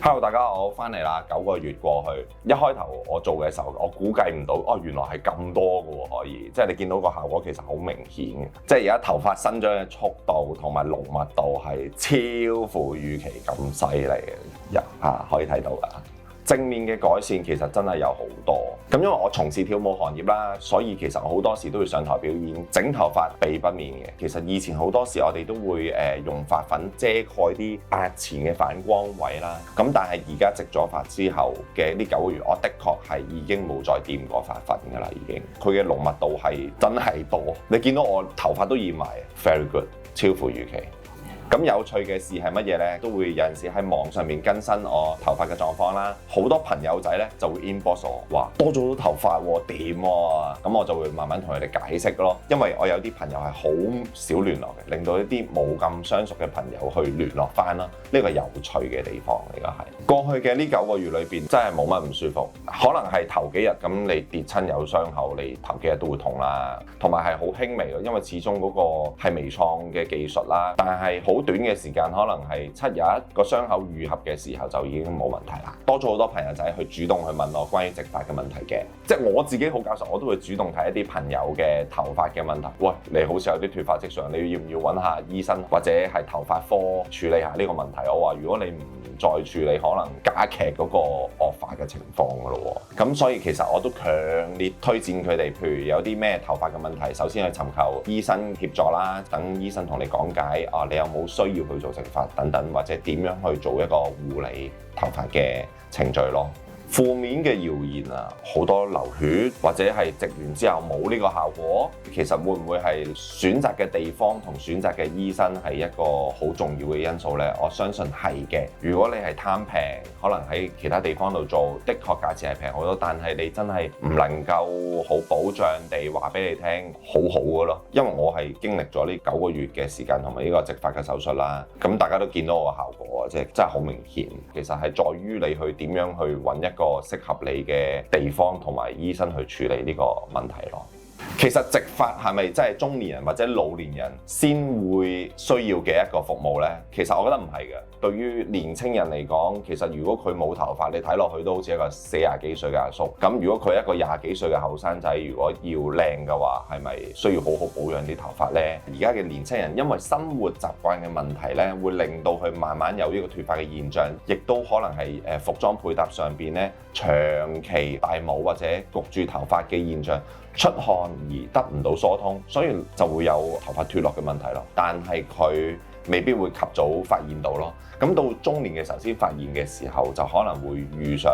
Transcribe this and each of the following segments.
Hello，大家好，我翻嚟啦，9個月過去，一開頭我做嘅時候，我估計唔到，原來係咁多嘅喎，可以，即係你見到個效果其實好明顯嘅，即係而家頭髮生長嘅速度同埋濃密度係超乎預期咁犀利嘅，可以睇到㗎。正面嘅改善其實真係有好多，咁因為我從事跳舞行業啦，所以其實我好多時都會上台表演，整頭髮避不免嘅。其實以前好多時我哋都會用髮粉遮蓋啲額前嘅反光位啦，咁但係而家植咗髮之後嘅呢9個月，我的確係已經冇再掂過髮粉㗎啦，已經。佢嘅濃密度係真係多，你見到我頭髮都染埋 ，very good， 超乎預期。咁有趣嘅事係乜嘢呢？都會有陣時喺網上面更新我頭髮嘅狀況啦。好多朋友仔呢就會 inbox 我話多咗好多頭髮喎，點喎？咁我就會慢慢同佢哋解釋咯。因為我有啲朋友係好少聯絡嘅，令到一啲冇咁相熟嘅朋友去聯絡翻啦。呢個有趣嘅地方嚟㗎係。過去嘅呢9個月裏邊真係冇乜唔舒服，可能係頭幾日咁你跌親有傷口，你頭幾日都會痛啦。同埋係好輕微嘅，因為始終嗰個係微創嘅技術啦，但係好短嘅時間，可能係7日個傷口愈合嘅時候就已經冇問題啦。多咗好多朋友仔去主動去問我關於植髮嘅問題嘅，即係我自己好搞笑，我都會主動睇一啲朋友嘅頭髮嘅問題。喂，你好似有啲脫髮跡象，你要唔要揾下醫生或者係頭髮科處理下呢個問題？我話如果你唔再處理，可能加劇嗰個惡化嘅情況㗎咯喎。咁所以其實我都強烈推薦佢哋，譬如有啲咩頭髮嘅問題，首先去尋求醫生協助啦，等醫生同你講解你有冇需要去做植髮等等，或者點樣去做一個護理頭髮嘅程序咯。負面嘅謠言啊，好多流血或者係植完之後冇呢個效果，其實會唔會係選擇嘅地方同選擇嘅醫生係一個好重要嘅因素呢？我相信係嘅。如果你係貪平，可能喺其他地方度做，的確價錢係平好多，但係你真係唔能夠好保障地話俾你聽好好嘅咯。因為我係經歷咗呢9個月嘅時間同埋呢個植髮嘅手術啦，咁大家都見到我嘅效果啊，即係真係好明顯。其實係在於你去點樣去揾一個適合你嘅地方同埋醫生去處理呢個問題咯。其實植髮係咪真係中年人或者老年人先會需要嘅一個服務呢？其實我覺得唔係嘅。對於年青人嚟講，其實如果佢冇頭髮，你睇落去都好似一個40幾歲嘅阿叔。咁如果佢一個20幾歲嘅後生仔，如果要靚嘅話，係咪需要好好保養啲頭髮呢？而家嘅年青人因為生活習慣嘅問題呢，會令到佢慢慢有呢個脫髮嘅現象，亦都可能係服裝配搭上邊呢，長期戴帽或者焗住頭髮嘅現象，出汗而得唔到疏通，所以就會有頭髮脫落嘅問題咯。但係佢未必會及早發現到咯。咁到中年嘅時候先發現嘅時候，就可能會遇上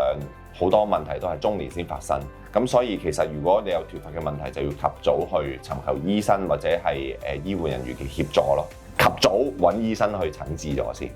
好多問題都係中年先發生。咁所以其實如果你有脫髮嘅問題，就要及早去尋求醫生或者係醫護人員嘅協助咯。及早揾醫生去診治咗先。